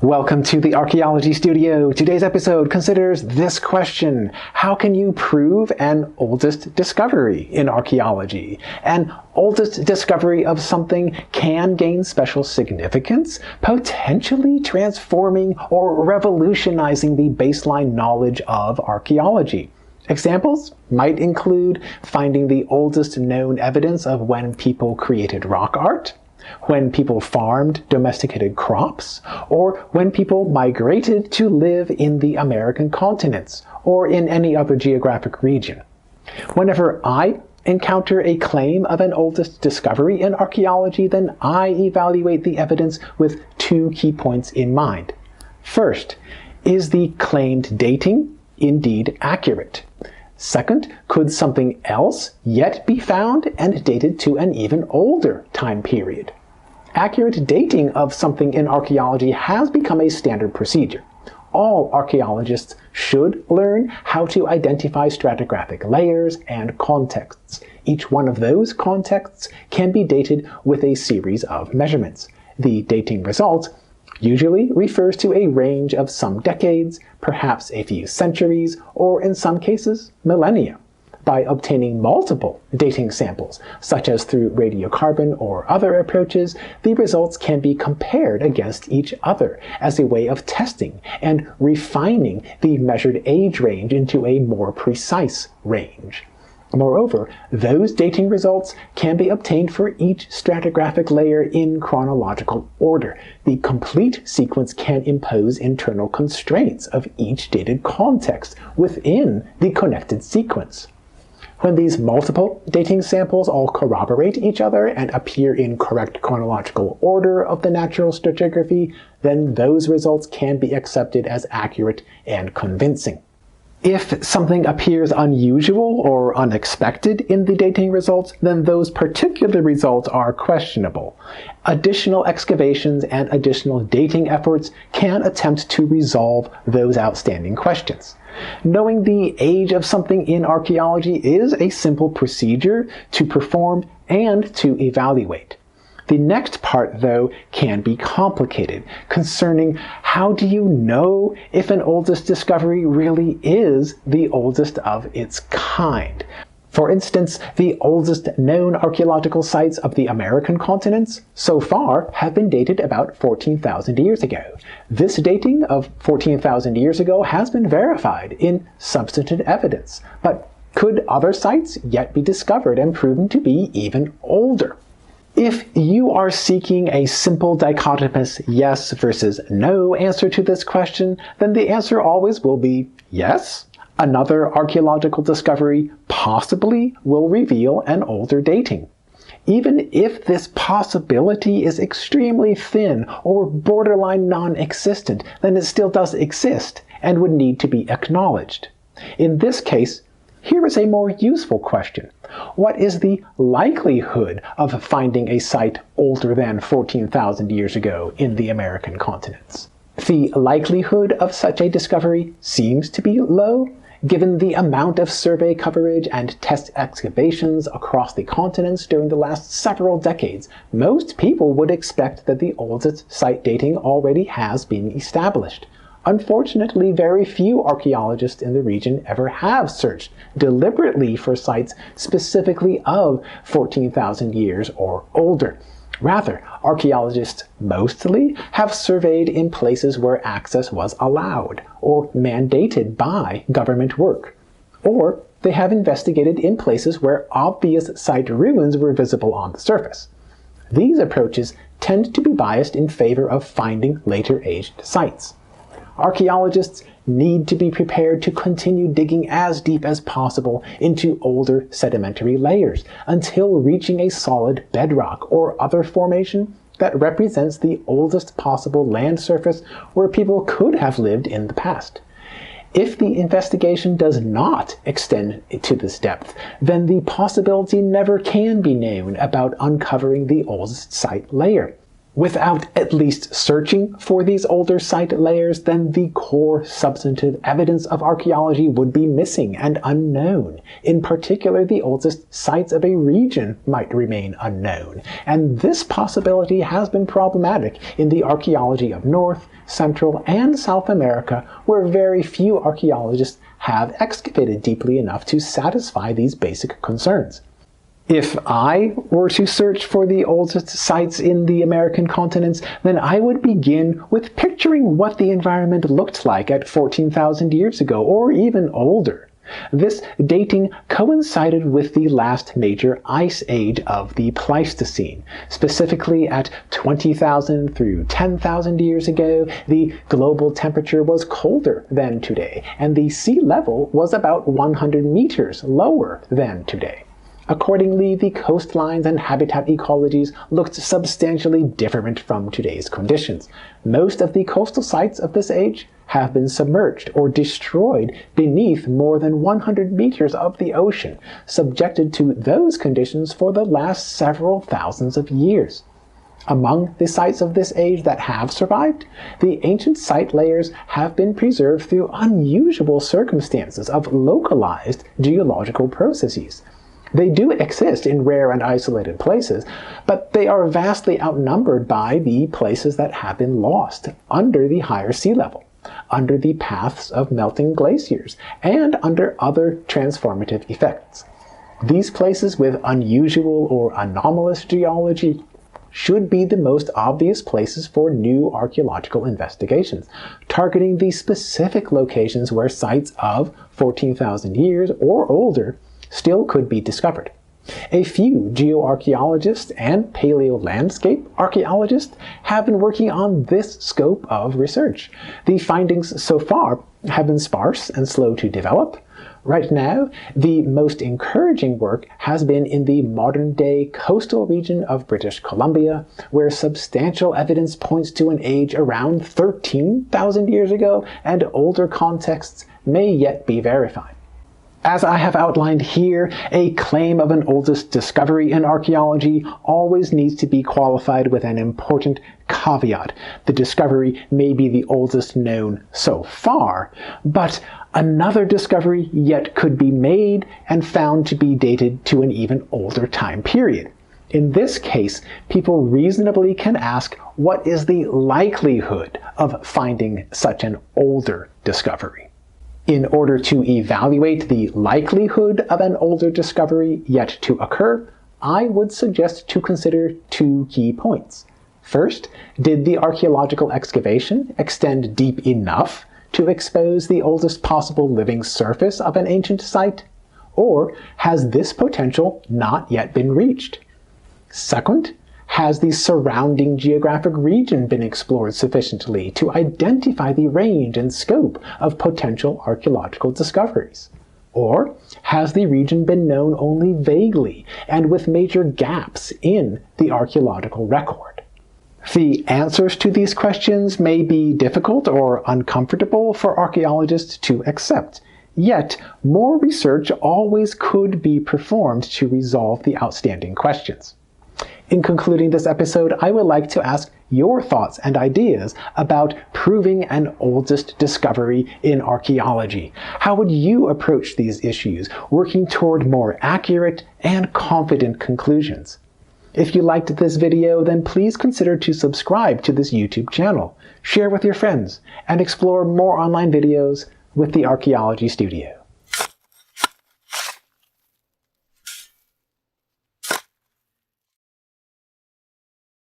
Welcome to the Archaeology Studio. Today's episode considers this question: how can you prove an oldest discovery in archaeology? An oldest discovery of something can gain special significance, potentially transforming or revolutionizing the baseline knowledge of archaeology. Examples might include finding the oldest known evidence of when people created rock art, when people farmed domesticated crops, or when people migrated to live in the American continents or in any other geographic region. Whenever I encounter a claim of an oldest discovery in archaeology, then I evaluate the evidence with two key points in mind. First, is the claimed dating indeed accurate? Second, could something else yet be found and dated to an even older time period? Accurate dating of something in archaeology has become a standard procedure. All archaeologists should learn how to identify stratigraphic layers and contexts. Each one of those contexts can be dated with a series of measurements. The dating result usually refers to a range of some decades, perhaps a few centuries, or in some cases, millennia. By obtaining multiple dating samples, such as through radiocarbon or other approaches, the results can be compared against each other as a way of testing and refining the measured age range into a more precise range. Moreover, those dating results can be obtained for each stratigraphic layer in chronological order. The complete sequence can impose internal constraints of each dated context within the connected sequence. When these multiple dating samples all corroborate each other and appear in correct chronological order of the natural stratigraphy, then those results can be accepted as accurate and convincing. If something appears unusual or unexpected in the dating results, then those particular results are questionable. Additional excavations and additional dating efforts can attempt to resolve those outstanding questions. Knowing the age of something in archaeology is a simple procedure to perform and to evaluate. The next part, though, can be complicated, concerning how do you know if an oldest discovery really is the oldest of its kind. For instance, the oldest known archaeological sites of the American continents so far have been dated about 14,000 years ago. This dating of 14,000 years ago has been verified in substantive evidence, but could other sites yet be discovered and proven to be even older? If you are seeking a simple dichotomous yes versus no answer to this question, then the answer always will be yes. Another archaeological discovery possibly will reveal an older dating. Even if this possibility is extremely thin or borderline non-existent, then it still does exist and would need to be acknowledged. In this case, here is a more useful question. What is the likelihood of finding a site older than 14,000 years ago in the American continents? The likelihood of such a discovery seems to be low, given the amount of survey coverage and test excavations across the continents during the last several decades. Most people would expect that the oldest site dating already has been established. Unfortunately, very few archaeologists in the region ever have searched deliberately for sites specifically of 14,000 years or older. Rather, archaeologists mostly have surveyed in places where access was allowed or mandated by government work, or they have investigated in places where obvious site ruins were visible on the surface. These approaches tend to be biased in favor of finding later-aged sites. Archaeologists need to be prepared to continue digging as deep as possible into older sedimentary layers until reaching a solid bedrock or other formation that represents the oldest possible land surface where people could have lived in the past. If the investigation does not extend to this depth, then the possibility never can be known about uncovering the oldest site layer. Without at least searching for these older site layers, then the core substantive evidence of archaeology would be missing and unknown. In particular, the oldest sites of a region might remain unknown, and this possibility has been problematic in the archaeology of North, Central, and South America, where very few archaeologists have excavated deeply enough to satisfy these basic concerns. If I were to search for the oldest sites in the American continents, then I would begin with picturing what the environment looked like at 14,000 years ago, or even older. This dating coincided with the last major ice age of the Pleistocene. Specifically at 20,000 through 10,000 years ago, the global temperature was colder than today, and the sea level was about 100 meters lower than today. Accordingly, the coastlines and habitat ecologies looked substantially different from today's conditions. Most of the coastal sites of this age have been submerged or destroyed beneath more than 100 meters of the ocean, subjected to those conditions for the last several thousands of years. Among the sites of this age that have survived, the ancient site layers have been preserved through unusual circumstances of localized geological processes. They do exist in rare and isolated places, but they are vastly outnumbered by the places that have been lost under the higher sea level, under the paths of melting glaciers, and under other transformative effects. These places with unusual or anomalous geology should be the most obvious places for new archaeological investigations, targeting the specific locations where sites of 14,000 years or older still could be discovered. A few geoarchaeologists and paleolandscape archaeologists have been working on this scope of research. The findings so far have been sparse and slow to develop. Right now, the most encouraging work has been in the modern-day coastal region of British Columbia, where substantial evidence points to an age around 13,000 years ago, and older contexts may yet be verified. As I have outlined here, a claim of an oldest discovery in archaeology always needs to be qualified with an important caveat. The discovery may be the oldest known so far, but another discovery yet could be made and found to be dated to an even older time period. In this case, people reasonably can ask, what is the likelihood of finding such an older discovery? In order to evaluate the likelihood of an older discovery yet to occur, I would suggest to consider two key points. First, did the archaeological excavation extend deep enough to expose the oldest possible living surface of an ancient site? Or has this potential not yet been reached? Second, has the surrounding geographic region been explored sufficiently to identify the range and scope of potential archaeological discoveries? Or has the region been known only vaguely and with major gaps in the archaeological record? The answers to these questions may be difficult or uncomfortable for archaeologists to accept, yet more research always could be performed to resolve the outstanding questions. In concluding this episode, I would like to ask your thoughts and ideas about proving an oldest discovery in archaeology. How would you approach these issues, working toward more accurate and confident conclusions? If you liked this video, then please consider to subscribe to this YouTube channel, share with your friends, and explore more online videos with the Archaeology Studio.